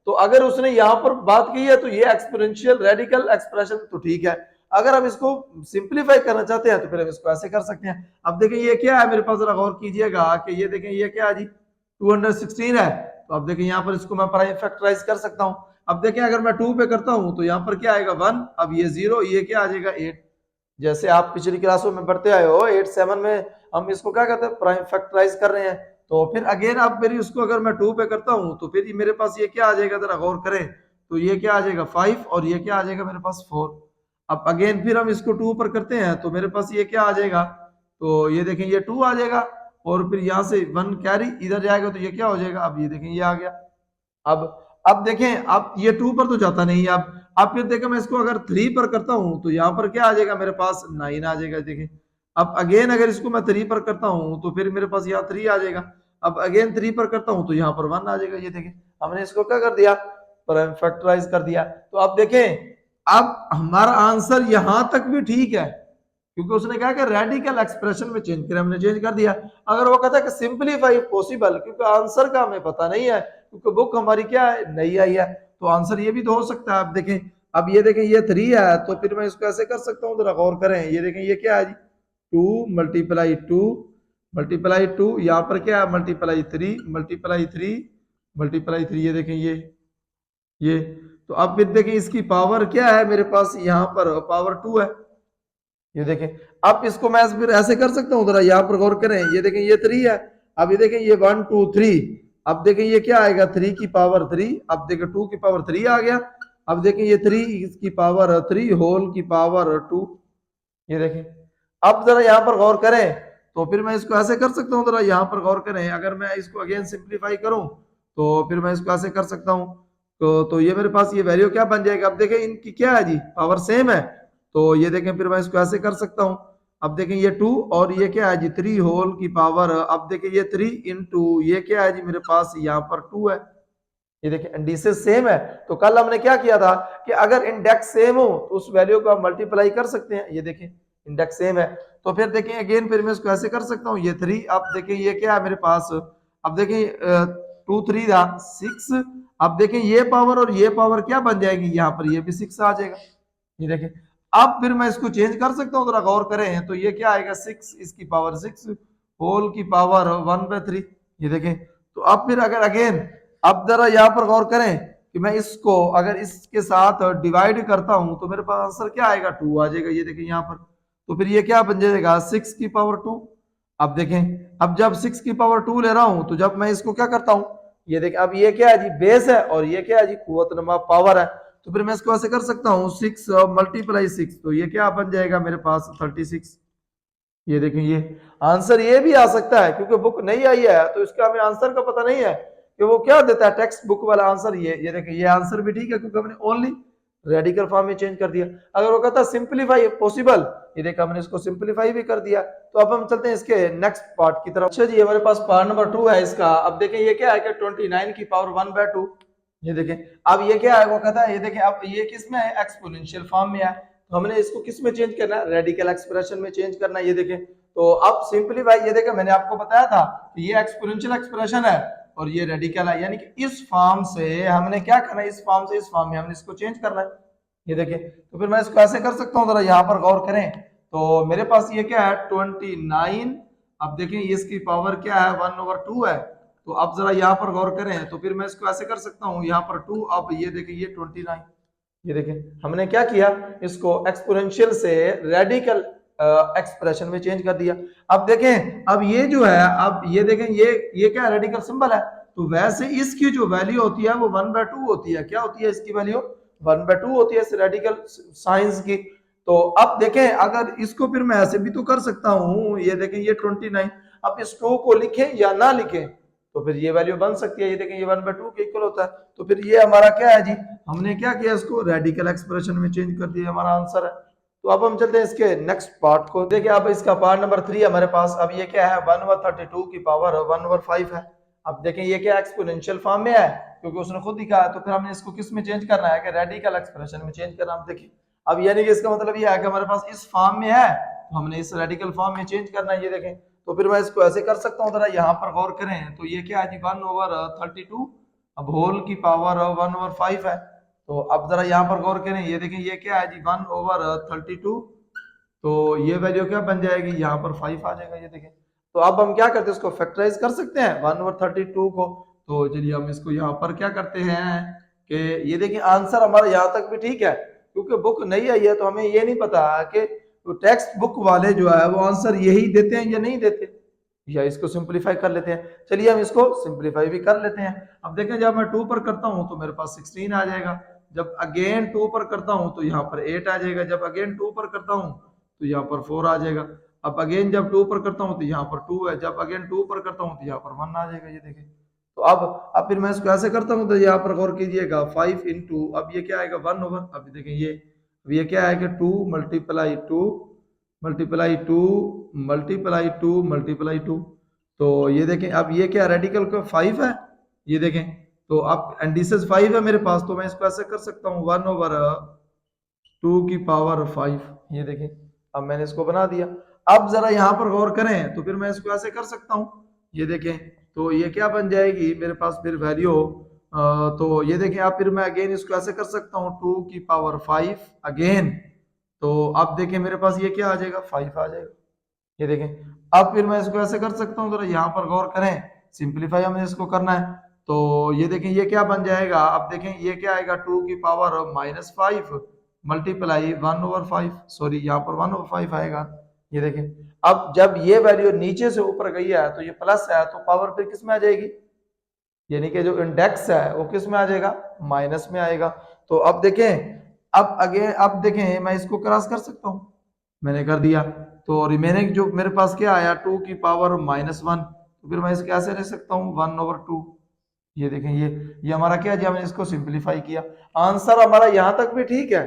तो अगर उसने यहाँ पर बात की है तो ये एक्सपोनेंशियल रेडिकल एक्सप्रेशन तो ठीक है, अगर हम इसको सिंपलीफाई करना चाहते हैं तो फिर हम इसको ऐसे कर सकते हैं। अब देखें ये क्या है मेरे पास, जरा गौर कीजिएगा कि ये देखें ये क्या है जी, 216 है, तो अब देखें यहाँ पर इसको मैं प्राइम फैक्टराइज कर सकता हूँ। अब देखें, अगर मैं 2 पे करता हूँ तो यहाँ पर क्या आएगा 1, अब ये 0, ये क्या आ जाएगा 8। जैसे आप पिछली क्लासों में पढ़ते आए हो 8 7 में, हम इसको क्या कहते हैं, प्राइम फैक्टराइज कर रहे हैं। तो फिर अगेन अब मेरी उसको अगर मैं 2 पे करता हूँ तो फिर मेरे पास ये क्या आ जाएगा, जरा गौर करें, तो ये क्या आ जाएगा 5, और ये क्या आ जाएगा मेरे पास 4। अब अगेन फिर हम इसको 2 पर करते हैं तो मेरे पास ये क्या आ जाएगा, तो ये देखें ये 2 आ जाएगा, और फिर यहाँ से 1 कैरी इधर जाएगा तो ये क्या हो जाएगा, अब ये देखें ये आ गया। अब देखें, अब ये 2 पर तो जाता नहीं है। अब फिर देखें, मैं इसको अगर 3 पर करता हूं तो यहाँ पर क्या आ जाएगा मेरे पास, 9 आ जाएगा। देखें, अब अगेन अगर इसको मैं 3 पर करता हूं तो फिर मेरे पास यहाँ 3 आ जाएगा। अब अगेन 3 पर करता हूं तो यहाँ पर 1 आ जाएगा। ये देखें, हमने इसको क्या कर दिया, फैक्टराइज कर दिया। तो अब देखें, अब हमारा आंसर यहां तक भी ठीक है, क्योंकि उसने कहा कि रेडिकल एक्सप्रेशन में चेंज करें, हमने चेंज कर दिया। अगर वो कहता है कि सिंपलीफाई पॉसिबल, क्योंकि आंसर का हमें पता नहीं है, क्योंकि बुक हमारी क्या है, नहीं आई है, तो आंसर ये भी तो हो सकता है। आप देखें, अब ये देखें ये 3 है, तो फिर मैं इसको ऐसे कर सकता हूँ, जरा गौर करें, ये देखें ये क्या है जी, 2 मल्टीप्लाई 2 मल्टीप्लाई 2, यहाँ पर क्या है मल्टीप्लाई 3 मल्टीप्लाई 3 मल्टीप्लाई 3, ये देखें ये, तो अब फिर देखें इसकी पावर क्या है मेरे पास, यहाँ पर पावर 2 है। ये देखें, अब इसको मैं फिर ऐसे कर सकता हूँ, जरा यहाँ पर गौर करें, ये देखें ये 3 है, अब ये देखें ये 1 2 3, अब देखें ये क्या आएगा 3 की पावर 3, अब देखें 2 की पावर 3 आ गया। अब देखें ये 3 की पावर 3 होल की पावर 2। ये देखें, अब जरा यहाँ पर गौर करें, तो फिर मैं इसको ऐसे कर सकता हूँ, जरा यहाँ पर गौर करें, अगर मैं इसको अगेन सिंप्लीफाई करूँ तो फिर मैं इसको ऐसे कर सकता हूँ, तो ये मेरे पास ये वैल्यू क्या बन जाएगी। अब देखें इनकी क्या है जी, पावर सेम है, तो ये देखें फिर मैं इसको ऐसे कर सकता हूँ। अब देखें ये 2 और ये क्या है जी 3 होल की पावर, अब देखें ये 3 इंटू ये क्या है जी मेरे पास यहाँ पर 2 है। ये देखिए इंडिसेस सेम है, तो कल हमने क्या किया था कि अगर इंडेक्स सेम हो तो उस वैल्यू को आप मल्टीप्लाई कर सकते हैं। ये देखिए इंडेक्स सेम है, तो फिर देखें अगेन फिर मैं इसको ऐसे कर सकता हूँ, ये 3, अब देखें ये क्या है मेरे पास, अब देखें 2 3 था 6, अब देखें ये पावर और ये पावर क्या बन जाएगी, यहाँ पर ये भी 6 आ जाएगा। ये देखें अब फिर मैं इसको चेंज कर सकता हूँ, जरा गौर करें, तो ये क्या आएगा 6 इसकी पावर 6 होल की पावर 1/3। ये देखें, तो अब फिर अगर अगेन अब जरा यहाँ पर गौर करें कि मैं इसको अगर इसके साथ डिवाइड करता हूं तो मेरे पास आंसर क्या आएगा 2 आ जाएगा। ये देखें यहाँ पर, तो फिर ये क्या बन जाएगा 6 की पावर 2। अब देखें अब जब 6 की पावर 2 ले रहा हूं तो जब मैं इसको क्या करता हूं, ये देखें अब ये क्या है जी बेस है और ये क्या है जी कुव्वत नमा पावर है, तो फिर मैं इसको ऐसे कर सकता हूँ 6 मल्टीप्लाई 6, तो ये क्या बन जाएगा मेरे पास 36। ये देखें ये आंसर ये भी आ सकता है, क्योंकि बुक नहीं आई है तो इसका हमें आंसर का पता नहीं है कि वो क्या देता है टेक्स्ट बुक वाला आंसर। ये देखें ये आंसर भी ठीक है, क्योंकि हमने ओनली रेडिकल फॉर्म में चेंज कर दिया। अगर वो कहता सिंपलीफाई पॉसिबल, ये देखा हमने इसको सिंपलीफाई भी कर दिया। तो अब हम चलते हैं इसके नेक्स्ट पार्ट की तरफ। अच्छा जी हमारे पास पार्ट नंबर 2 है इसका। अब देखें ये क्या है कि 29 की पावर 1/2। ये देखें अब ये क्या है, वो कहता है ये देखें अब ये किस में है, एक्सपोनेंशियल फॉर्म में है, तो हमने इसको किस में चेंज करना है, रेडिकल एक्सप्रेशन में चेंज करना है। ये देखें तो अब सिंपलीफाई, ये देखें मैंने आपको बताया था कि ये एक्सपोनेंशियल एक्सप्रेशन है और ये रेडिकल है, यानी कि इस फॉर्म से हमने क्या करना है, इस फॉर्म से इस फॉर्म में हमने इसको चेंज करना है। ये देखें तो फिर मैं इसको ऐसे कर सकता हूँ, जरा यहाँ पर गौर करें, तो मेरे पास ये क्या है 29, अब देखें इसकी पावर क्या है 1/2 है, तो अब जरा यहाँ पर गौर करें, तो फिर मैं इसको ऐसे कर सकता हूँ यहाँ पर 2, अब ये देखें ये 29, ये देखें हमने क्या किया, इसको एक्सपोनेंशियल से रेडिकल एक्सप्रेशन में चेंज कर दिया। अब देखें अब ये जो है, अब ये देखें ये क्या रेडिकल सिंबल है, तो वैसे इसकी जो वैल्यू होती है वो 1/2 होती है। क्या होती है इसकी वैल्यू 1/2 होती है इस रेडिकल साइंस की। तो अब देखें अगर इसको फिर मैं ऐसे भी तो कर सकता हूँ, ये देखें ये 29, अब इस 2 को लिखें या ना लिखें तो फिर ये वैल्यू बन सकती है। ये देखें ये 1/2 के इक्वल होता है, तो फिर ये हमारा क्या है जी, हमने क्या किया इसको रेडिकल एक्सप्रेशन में चेंज कर दिया, हमारा आंसर है। तो अब हम चलते हैं इसके नेक्स्ट पार्ट को। देखिए अब इसका पार्ट नंबर 3 हमारे पास। अब ये क्या है 1/32 की पावर 1/5 है। अब देखें ये क्या एक्सपोनेंशियल फॉर्म में है, क्योंकि उसने खुद ही कहा, तो फिर हमने इसको किस में चेंज करना है कि रेडिकल एक्सप्रेशन में चेंज करना। अब देखिए अब यानी कि इसका मतलब ये है कि हमारे पास इस फॉर्म में है तो हमने इस रेडिकल फॉर्म में चेंज करना है। ये देखें तो फिर मैं इसको ऐसे कर सकता हूँ, जरा यहाँ पर गौर करें, तो ये क्या है जी 1/32, अब होल की पावर 1/5 है। तो अब जरा यहाँ पर गौर करें, ये देखें ये क्या है जी 1/32, तो ये वैल्यू क्या बन जाएगी, यहाँ पर 5 आ जाएगा। ये देखें तो अब हम क्या करते हैं, इसको फैक्टराइज कर सकते हैं 1/32 को। तो चलिए हम इसको यहाँ पर क्या करते हैं कि ये देखिए आंसर हमारा यहाँ तक भी ठीक है, क्योंकि बुक नहीं आई है तो हमें ये नहीं पता कि टेक्स्ट बुक वाले जो है वो आंसर यही देते हैं या नहीं देते, या इसको सिंपलीफाई कर लेते हैं। चलिए हम इसको सिंपलीफाई भी कर लेते हैं। अब देखें जब मैं 2 पर करता हूं तो मेरे पास 16 आ जाएगा, जब अगेन 2 पर करता हूं तो यहाँ पर 8 आ जाएगा, जब अगेन 2 पर करता हूं तो यहाँ पर 4 आ जाएगा, अब अगेन जब 2 पर करता हूं तो यहाँ पर 2 है, जब अगेन 2 पर करता हूं तो यहाँ पर 1 आ जाएगा। ये देखें तो अब फिर मैं इसको ऐसे करता हूँ, तो यहाँ पर गौर कीजिएगा 5 इंटू, अब ये क्या आएगा 1/, अब देखें ये क्या है कि 2 मल्टीप्लाई 2 मल्टीप्लाई 2 मल्टीप्लाई 2 मल्टीप्लाई 2, तो ये देखें अब ये क्या रेडिकल का 5 है। ये देखें तो अब एंडिसेस 5 है मेरे पास, तो मैं इसको ऐसे कर सकता हूँ 1/2 की पावर 5। ये देखें अब मैंने इसको बना दिया। अब जरा यहाँ पर गौर करें, तो फिर मैं इसको ऐसे कर सकता हूँ, ये देखें तो ये क्या बन जाएगी मेरे पास फिर वैल्यू, तो ये देखें अब फिर मैं अगेन इसको ऐसे कर सकता हूँ 2 की पावर 5 अगेन, तो अब देखें मेरे पास ये क्या आ जाएगा 5 आ जाएगा। ये देखें अब फिर मैं इसको ऐसे कर सकता हूँ, जरा यहाँ पर गौर करें, सिंपलीफाई हमें इसको करना है, तो ये देखें ये क्या बन जाएगा, अब देखें ये क्या आएगा 2 की पावर -5 मल्टीप्लाई 1/5, सॉरी यहाँ पर 1/5 आएगा। ये देखें अब जब ये वैल्यू नीचे से ऊपर गई है तो ये प्लस है, तो पावर फिर किस में आ जाएगी, यानी कि जो इंडेक्स है वो किस में आ जाएगा, माइनस में आएगा। तो अब देखें अब अगेन अब देखें मैं इसको क्रॉस कर सकता हूँ, मैंने कर दिया, तो रिमेनिंग जो मेरे पास क्या आया 2 की पावर -1, तो फिर मैं इसको कैसे ले सकता हूँ 1/2। ये देखें, ये हमारा क्या है जी, हमने इसको सिंप्लीफाई किया, आंसर हमारा यहां तक भी ठीक है।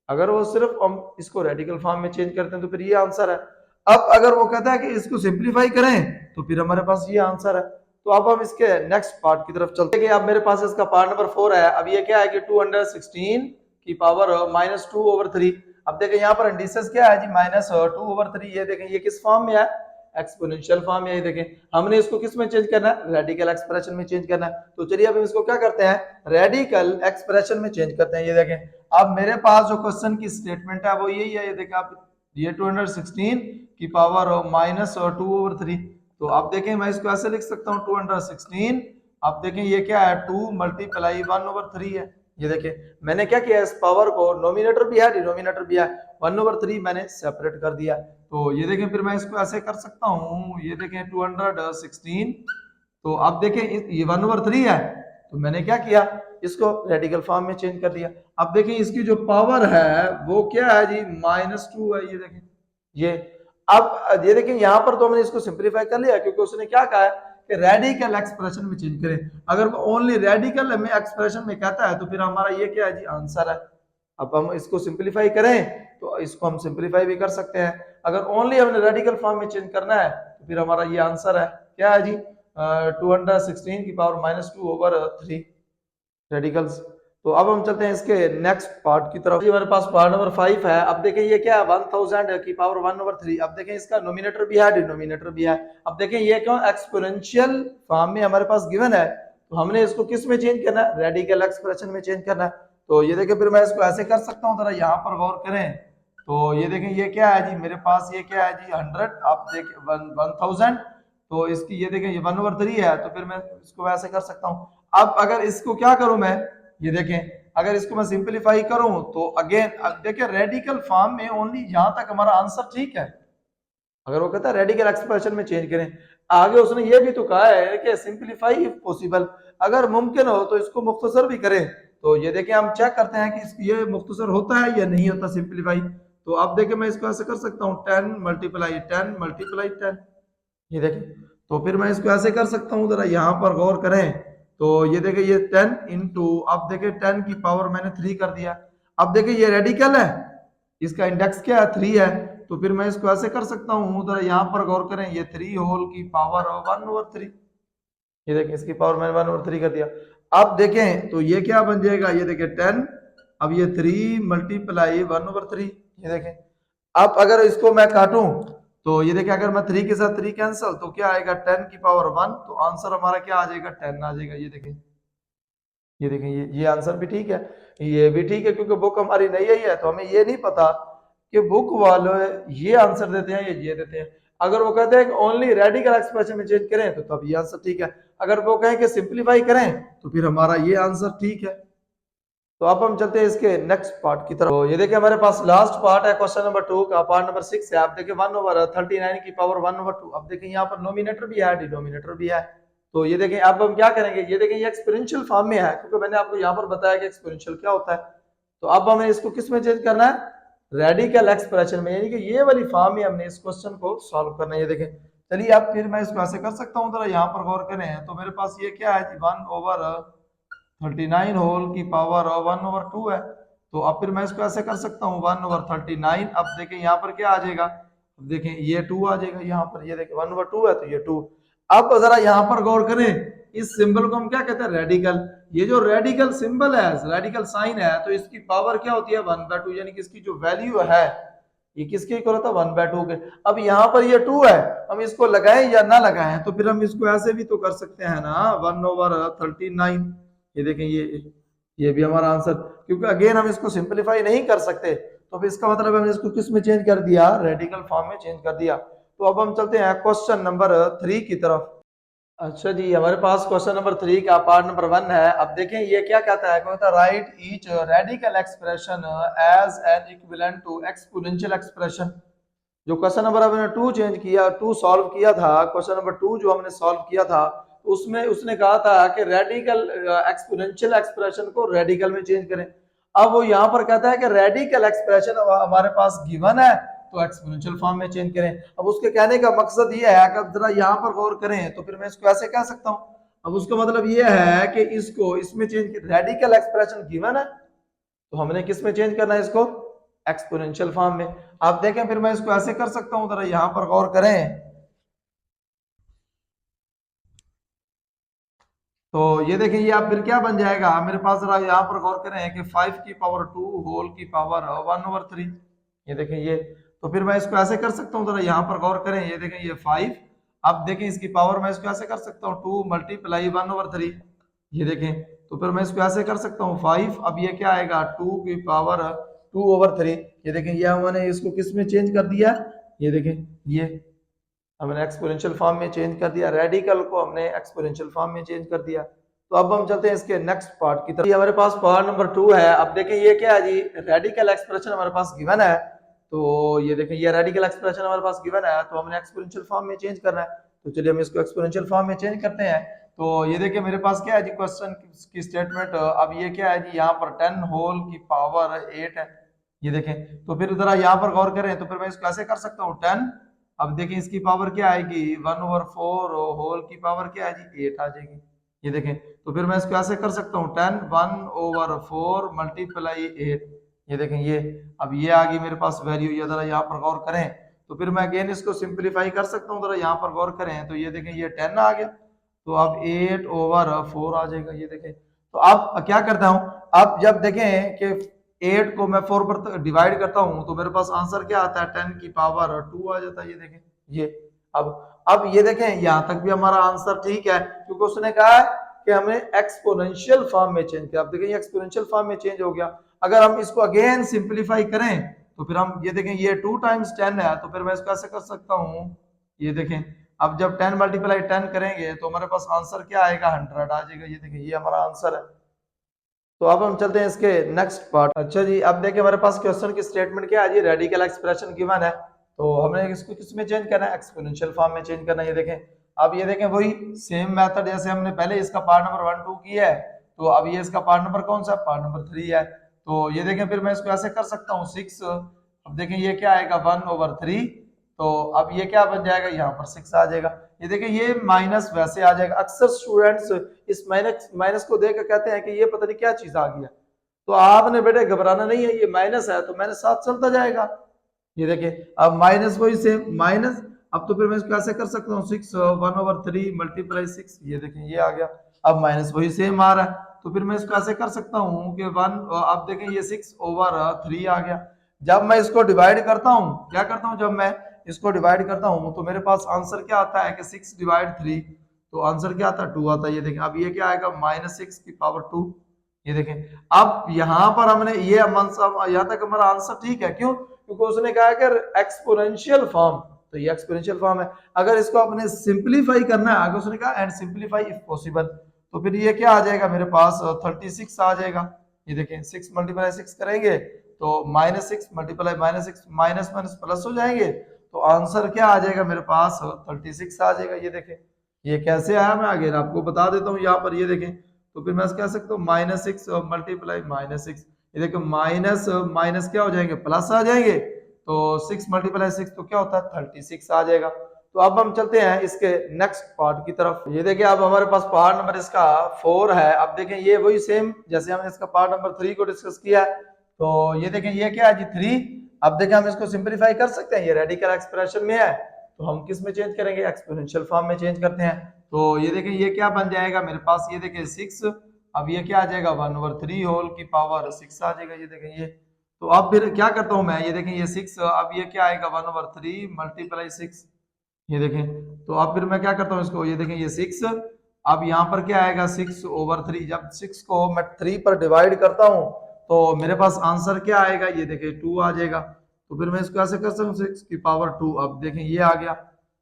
अगर वो सिर्फ हम इसको रेडिकल फॉर्म में चेंज करते हैं तो फिर ये आंसर है। अब अगर वो कहता है कि इसको सिंप्लीफाई करें तो फिर हमारे पास ये आंसर है। तो अब हम इसके नेक्स्ट पार्ट की तरफ चलते हैं। अब मेरे पास इसका पार्ट नंबर 4 है। अब ये क्या है कि 216 की पावर -2/3। अब देखें यहाँ पर इंडिसेस क्या है जी, -2/3। ये देखें ये किस फॉर्म में है, एक्सपोनेंशियल फॉर्म में। ये देखें हमने इसको किस में चेंज करना है, रेडिकल एक्सप्रेशन में चेंज करना है। तो चलिए अब हम इसको क्या करते हैं, रेडिकल एक्सप्रेशन में चेंज करते हैं। ये देखें अब मेरे पास जो क्वेश्चन की स्टेटमेंट है वो यही है। ये देखें आप, ये 216 की पावर -2/3। तो आप देखें मैं इसको ऐसे लिख सकता हूँ 216। आप देखें ये क्या है, 2 × 1/3 है। ये देखें मैंने क्या किया, इस पावर को नोमिनेटर भी है डिनोमिनेटर भी है, 1/3 मैंने सेपरेट कर दिया। तो ये देखें फिर मैं इसको ऐसे कर सकता हूँ। ये देखें 216, तो आप देखें ये 1/3 है, तो मैंने क्या किया, इसको रेडिकल फॉर्म में चेंज कर दिया। अब देखें इसकी जो पावर है वो क्या है जी, -2 है। ये देखें ये, अब ये देखें यहाँ पर तो हमने इसको सिंप्लीफाई कर लिया, क्योंकि उसने क्या कहा है कि रेडिकल एक्सप्रेशन में चेंज करें। अगर ओनली रेडिकल में एक्सप्रेशन में कहता है तो फिर हमारा ये क्या है जी, आंसर है। अब हम इसको सिंप्लीफाई करें तो इसको हम सिंप्लीफाई भी कर सकते हैं। अगर ओनली हमने रेडिकल फॉर्म में चेंज करना है तो फिर हमारा ये आंसर है, क्या है जी, 216 की पावर -2/3 रेडिकल्स। तो अब हम चलते हैं इसके नेक्स्ट पार्ट की तरफ। हमारे पास पार्ट नंबर 5 है। अब देखें ये क्या है, 1000 की पावर 1/3। अब देखें इसका नोमिनेटर भी है डिनोमिनेटर भी है। अब देखें ये क्यों, एक्सपोनेंशियल फॉर्म में हमारे पास गिवन है, तो हमने इसको किस में चेंज करना है, रेडिकल एक्सप्रेशन में चेंज करना है। तो ये देखें फिर मैं इसको ऐसे कर सकता हूँ, जरा यहाँ पर गौर करें। तो ये देखें ये क्या है जी, मेरे पास ये क्या है जी, 100। आप देखें 1000, तो इसकी ये देखें ये 1/3 है, तो फिर मैं इसको वैसे कर सकता हूँ। अब अगर इसको क्या करूं मैं, ये देखें अगर इसको मैं सिंप्लीफाई करूं तो अगेन, अब देखें रेडिकल फॉर्म में ओनली यहां तक हमारा आंसर ठीक है। अगर वो कहता है रेडिकल एक्सप्रेशन में चेंज करें, आगे उसने ये भी तो कहा है कि सिंप्लीफाई इफ पॉसिबल, अगर मुमकिन हो तो इसको मुख्तसर भी करें। तो ये देखें हम चेक करते हैं कि ये मुख्तसर होता है या नहीं होता सिंप्लीफाई। तो आप देखें मैं इसको ऐसे कर सकता हूँ, 10 × 10 × 10। ये देखें तो फिर मैं इसको ऐसे कर सकता हूँ, जरा यहाँ पर गौर करें। तो ये देखें ये 10 इंटू, अब देखें 10 की पावर मैंने 3 कर दिया। अब देखें ये रेडिकल है, इसका इंडेक्स क्या है, 3 है। तो फिर मैं इसको ऐसे कर सकता हूँ, जरा यहाँ पर गौर करें, ये 3 होल की पावर 1/3। ये देखें इसकी पावर मैंने 1/3 कर दिया। अब देखें तो ये क्या बन जाएगा, ये देखें 10, अब ये 3 × 1/3। ये देखें अब अगर इसको मैं काटूं तो ये देखिए अगर मैं 3 के साथ 3 कैंसिल, तो क्या आएगा, 10 की पावर 1। तो आंसर हमारा क्या आ जाएगा, 10 आ जाएगा। ये देखें ये आंसर भी ठीक है, ये भी ठीक है, क्योंकि बुक हमारी नई आई है तो हमें ये नहीं पता कि बुक वाले ये आंसर देते हैं या ये देते हैं। अगर वो कहते हैं कि ओनली रेडिकल एक्सप्रेशन में चेंज करें तो तब ये आंसर ठीक है। अगर वो कहें कि सिंप्लीफाई करें तो फिर हमारा ये आंसर ठीक है। तो अब हम चलते हैं इसके नेक्स्ट पार्ट की तरफ। तो ये देखिए हमारे पास लास्ट पार्ट है क्वेश्चन नंबर 2 का, पार्ट नंबर 6 है। आप देखिए 1/39 की पावर 1/2। अब देखिए यहाँ पर नोमिनेटर भी है डिनोमिनेटर भी है। तो ये देखें अब हम क्या करेंगे, ये देखें ये एक्सपोनेंशियल फॉर्म में है, क्योंकि मैंने आपको यहाँ पर बताया कि एक्सपोनेंशियल क्या होता है। तो अब हमें इसको किस में चेंज करना है, रेडिकल एक्सप्रेशन में, यानी कि ये वाली फॉर्म में हमने इस क्वेश्चन को सॉल्व करना है। ये देखें चलिए अब फिर मैं इसको ऐसे कर सकता हूँ, जरा यहाँ पर गौर करें। तो मेरे पास ये क्या है, 1/39 होल की पावर 1/2 है। तो अब फिर मैं इसको ऐसे कर सकता हूँ 1/39। अब देखें यहाँ पर क्या आ जाएगा, अब देखें ये 2 आ जाएगा यहाँ पर। ये देखें 1/2 है तो ये 2। अब जरा यहाँ पर गौर करें, इस सिंबल को हम क्या कहते हैं, रेडिकल। ये जो रेडिकल सिंबल है, रेडिकल साइन है, तो इसकी पावर क्या होती है, 1/2, यानी कि इसकी जो वैल्यू है ये किसके इक्वल होता है, 1/2 के। अब यहाँ पर ये 2 है, हम इसको लगाएं या ना लगाएं, तो फिर हम इसको ऐसे भी तो कर सकते हैं ना, 1/39। ये देखें ये भी हमारा आंसर, क्योंकि अगेन हम इसको सिंपलीफाई नहीं कर सकते, तो फिर इसका मतलब हमने इसको किस में चेंज कर दिया, रेडिकल फॉर्म में चेंज कर दिया। तो अब हम चलते हैं क्वेश्चन नंबर 3 की तरफ। अच्छा जी, हमारे पास क्वेश्चन नंबर 3 का पार्ट नंबर 1 है। अब देखें ये क्या कहता है, कहता है write each radical expression as an equivalent to exponential expression. जो क्वेश्चन नंबर हमने 2 चेंज किया, 2 सॉल्व किया था, क्वेश्चन नंबर 2 जो हमने सॉल्व किया था, उसमें उसने कहा था कि रेडिकल एक्सपोनेंशियल एक्सप्रेशन को रेडिकल में चेंज करें। अब वो यहाँ पर कहता है कि रेडिकल एक्सप्रेशन हमारे पास गिवन है तो एक्सपोनेंशियल फॉर्म में चेंज करें। अब उसके कहने का मकसद ये है कि जरा यहाँ पर गौर करें, तो फिर मैं इसको ऐसे कह सकता हूँ, अब उसका मतलब ये है कि इसको इसमें चेंज, रेडिकल एक्सप्रेशन गिवन है तो हमने किस में चेंज करना है इसको, एक्सपोनेंशियल फॉर्म में। आप देखें फिर मैं इसको ऐसे कर सकता हूं, जरा यहां पर गौर करें। तो ये देखें ये आप फिर क्या बन जाएगा मेरे पास, जरा यहाँ पर गौर करें कि 5 की पावर 2 होल की पावर 1/3। ये देखें ये, तो फिर मैं इसको ऐसे कर सकता हूँ, जरा यहाँ पर गौर करें। ये देखें ये 5, अब देखें इसकी पावर मैं इसको ऐसे कर सकता हूँ 2 मल्टीप्लाई 1/3। ये देखें, तो फिर मैं इसको ऐसे कर सकता हूँ 5, अब ये क्या आएगा 2 की पावर 2/3। ये देखें ये हमने इसको किस में चेंज कर दिया, ये देखें ये हमने एक्सपोनेंशियल फॉर्म में चेंज कर दिया, रेडिकल को हमने एक्सपोनेंशियल फॉर्म में चेंज कर दिया। तो अब हम चलते हैं इसके नेक्स्ट पार्ट की तरफ। ये हमारे पास पार्ट नंबर 2 है। अब देखें ये क्या है जी, रेडिकल एक्सप्रेशन हमारे पास गिवन है। तो ये देखें ये रेडिकल एक्सप्रेशन हमारे पास गिवन है, तो हमने एक्सपोनेंशियल फॉर्म में चेंज करना है। तो चलिए हम इसको एक्सपोनेंशियल फॉर्म में चेंज करते हैं। तो ये देखिए मेरे पास क्या है जी, क्वेश्चन की स्टेटमेंट। अब ये क्या है जी, यहाँ पर 10 होल की पावर 8 है। ये देखें, तो फिर जरा यहाँ पर गौर करें, तो फिर मैं इसको ऐसे कर सकता हूँ 10, अब देखें इसकी पावर क्या आएगी 1/4, होल की पावर क्या है जी 8 आ जाएगी। ये देखें, तो फिर मैं इसको ऐसे कर सकता हूँ 10 1/4 मल्टीप्लाई 8। ये देखें ये, अब ये आ गई मेरे पास वैल्यू। ये जरा यहाँ पर गौर करें, तो फिर मैं अगेन इसको सिंप्लीफाई कर सकता हूँ। जरा यहाँ पर गौर करें, तो ये देखें ये 10 आ गया, तो अब 8/4 आ जाएगा। ये देखें, तो अब क्या करता हूँ, अब जब देखें कि 8 को मैं 4 पर डिवाइड करता हूं तो मेरे पास आंसर क्या आता है 10 की पावर 2 आ जाता है। ये देखें ये, अब ये देखें यहां तक भी हमारा आंसर ठीक है, क्योंकि उसने कहा है कि हमें एक्सपोनेंशियल फॉर्म में चेंज किया। अब देखें ये एक्सपोनेंशियल फॉर्म में चेंज हो गया। अगर हम इसको अगेन सिंप्लीफाई करें तो फिर हम ये देखें ये 2 टाइम्स 10 है, तो फिर मैं इसको ऐसे कर सकता हूं। ये देखें, अब जब 10 मल्टीप्लाई 10 करेंगे तो हमारे पास आंसर क्या आएगा 100 आ जाएगा। ये देखें ये हमारा आंसर है। तो अब हम चलते हैं इसके नेक्स्ट पार्ट। अच्छा जी, अब देखिए हमारे पास क्वेश्चन की स्टेटमेंट क्या है जी, रेडिकल एक्सप्रेशन गिवन है, तो हमने इसको किस में चेंज करना है, एक्सपोनेंशियल फॉर्म में चेंज करना है। ये देखें, अब ये देखें वही सेम मेथड जैसे हमने पहले इसका पार्ट नंबर 1 2 किया है, तो अब ये इसका पार्ट नंबर कौन सा, पार्ट नंबर 3 है। तो ये देखें फिर मैं इसको ऐसे कर सकता हूँ 6, अब देखें ये क्या आएगा 1/3, तो अब ये क्या बन जाएगा, यहाँ पर 6 आ जाएगा। ये देखिए ये माइनस वैसे आ जाएगा। अक्सर स्टूडेंट्स इस माइनस को देख कर कहते हैं कि ये पता नहीं क्या चीज आ गया, तो आपने बेटे घबराना नहीं है, ये माइनस है तो माइनस साथ चलता जाएगा। ये देखिए अब माइनस वही सेम माइनस, अब तो फिर मैं इसको ऐसे कर सकता हूँ 6 1/3 मल्टीप्लाई 6। ये देखें ये आ गया, अब माइनस वही सेम आ रहा है, तो फिर मैं इसको ऐसे कर सकता हूँ कि 1, अब देखें ये 6/3 आ गया। जब मैं इसको डिवाइड करता हूँ, क्या करता हूँ, जब मैं इसको डिवाइड करता हूँ तो मेरे पास आंसर क्या आता है कि 6 डिवाइड 3, तो आंसर क्या आता है 2 आता है। ये देखें, अब ये क्या आएगा -6 की पावर 2। ये देखें, अब यहाँ पर हमने ये यहाँ तक हमारा आंसर ठीक है, क्यों, क्योंकि उसने कहा कि एक्सपोनेंशियल फॉर्म, तो ये एक्सपोनेंशियल फॉर्म है। अगर इसको अपने सिंप्लीफाई करना है, आगे उसने कहा एंड सिंप्लीफाई इफ पॉसिबल, तो फिर ये क्या आ जाएगा मेरे पास 36 आ जाएगा। ये देखें 6 मल्टीप्लाई 6 करेंगे तो -6 मल्टीप्लाई -6, माइनस माइनस प्लस हो जाएंगे, तो आंसर क्या आ जाएगा मेरे पास 36 आ जाएगा। ये देखें ये कैसे आया, मैं आगे आपको बता देता हूँ। यहाँ पर ये देखें, तो फिर मैं कह सकता हूँ -6 मल्टीप्लाई -6, ये देखो माइनस माइनस क्या हो जाएंगे, प्लस आ जाएंगे, तो 6 मल्टीप्लाई 6 तो क्या होता है 36 आ जाएगा। तो अब हम चलते हैं इसके नेक्स्ट पार्ट की तरफ। ये देखिए अब हमारे पास पार्ट नंबर इसका 4 है। अब देखें ये वही सेम जैसे हमने इसका पार्ट नंबर 3 को डिस्कस किया है, तो ये देखें ये क्या है जी 3। अब देखें हम इसको सिंप्लीफाई कर सकते हैं, ये रेडिकल एक्सप्रेशन में है, तो हम किस में चेंज करेंगे, एक्सपोनेंशियल फॉर्म में चेंज करते हैं। तो ये देखें ये क्या बन जाएगा मेरे पास, ये देखें 6, अब ये क्या आ जाएगा 1/3 होल की पावर 6 आ जाएगा। ये देखें ये, तो अब फिर क्या करता हूं मैं, ये देखें ये 6, अब ये क्या आएगा 1/3 मल्टीप्लाई 6। ये देखें, तो अब फिर मैं क्या करता हूँ इसको, ये देखें ये 6, अब यहाँ पर क्या आएगा 6/3, जब 6 को मैं 3 पर डिवाइड करता हूँ तो मेरे पास आंसर क्या आएगा, ये देखें 2 आ जाएगा। तो फिर मैं इसको ऐसे कर सकता हूँ 6 की पावर 2, अब देखें ये आ गया।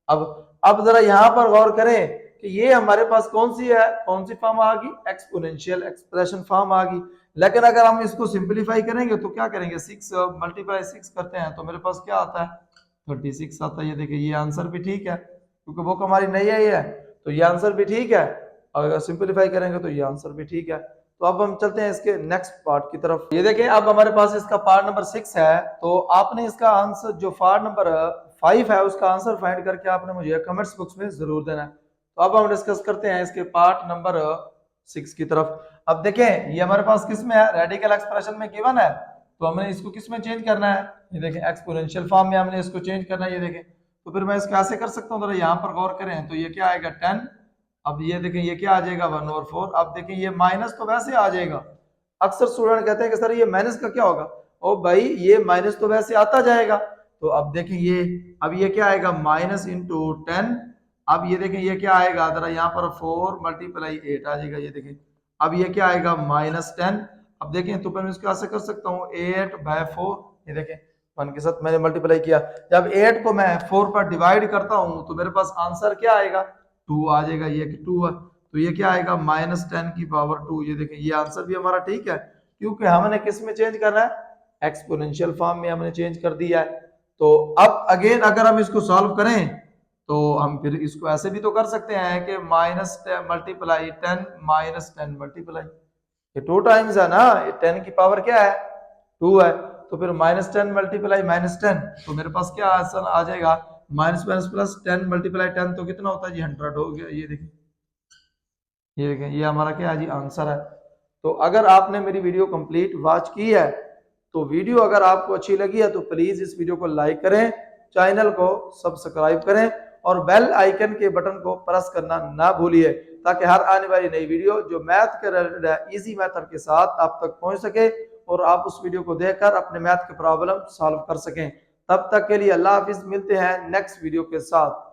अब जरा यहाँ पर गौर करें कि ये हमारे पास कौन सी है, कौन सी फॉर्म आ गई, एक्सपोनेंशियल एक्सप्रेशन फॉर्म आ गई। लेकिन अगर हम इसको सिंप्लीफाई करेंगे तो क्या करेंगे, 6 मल्टीप्लाई 6 करते हैं तो मेरे पास क्या आता है 36 आता है। ये देखिए ये आंसर भी ठीक है, क्योंकि बुक हमारी नई आई है, तो ये आंसर भी ठीक है। अगर सिंप्लीफाई करेंगे तो ये आंसर भी ठीक है। तो अब हम चलते हैं इसके नेक्स्ट पार्ट की तरफ। ये देखें अब हमारे पास इसका पार्ट नंबर 6 है, तो आपने इसका आंसर जो पार्ट नंबर 5 है उसका आंसर फाइंड करके आपने मुझे कमेंट्स बॉक्स में जरूर देना है। तो अब हम डिस्कस करते हैं इसके पार्ट नंबर 6 की तरफ। अब देखें ये हमारे पास किस में है, रेडिकल एक्सप्रेशन में गिवन है, तो हमने इसको किस में चेंज करना है, ये देखें एक्सपोनेंशियल फॉर्म में हमने इसको चेंज करना है, ये देखें। तो फिर मैं इसको ऐसे कर सकता हूँ, जरा यहाँ पर गौर करें, तो ये क्या आएगा 10, अब ये देखें ये क्या आ जाएगा 1/4, अब देखें ये माइनस तो वैसे आ जाएगा, अक्सर स्टूडेंट कहते हैं कि सर ये माइनस का क्या होगा, ओ भाई ये माइनस तो वैसे आता जाएगा। तो अब देखें ये, अब ये क्या आएगा माइनस इंटू 10, अब ये देखें ये क्या आएगा, जरा यहाँ पर 4 मल्टीप्लाई 8 आ जाएगा, ये देखें। अब ये क्या आएगा -10, अब देखें तो मैं इसको ऐसे कर सकता हूँ 8/4, ये देखें 1 के साथ मैंने मल्टीप्लाई किया, जब 8 को मैं 4 पर डिवाइड करता हूँ तो मेरे पास आंसर क्या आएगा 2 आ जाएगा, ये 2 है, तो ये क्या आएगा -10 की पावर 2, ये देखें ये आंसर भी हमारा ठीक है, क्योंकि हमने किस में चेंज करना है, एक्सपोनेंशियल फॉर्म में हमने चेंज कर दिया है। तो अब अगेन अगर हम इसको सॉल्व करें तो हम फिर इसको ऐसे भी तो कर सकते हैं कि -10 मल्टीप्लाई 10 -10 मल्टीप्लाई, ये 2 टाइम्स है ना, 10 की पावर क्या है 2 है, तो फिर -10 मल्टीप्लाई -10, तो मेरे पास क्या आंसर आ जाएगा -10 मल्टीप्लाई 10, तो कितना होता है जी 100 हो गया, ये देखें, ये देखें ये हमारा क्या है जी आंसर है। तो अगर आपने मेरी वीडियो कंप्लीट वॉच की है, तो वीडियो अगर आपको अच्छी लगी है तो प्लीज इस वीडियो को लाइक करें, चैनल को सब्सक्राइब करें और बेल आइकन के बटन को प्रेस करना ना भूलिए, ताकि हर आने वाली नई वीडियो जो मैथ के रिलेटेड है इजी मेथड के साथ आप तक पहुंच सके और आप उस वीडियो को देखकर अपने मैथ के प्रॉब्लम सॉल्व कर सकें। तब तक के लिए अल्लाह हाफिज, मिलते हैं नेक्स्ट वीडियो के साथ।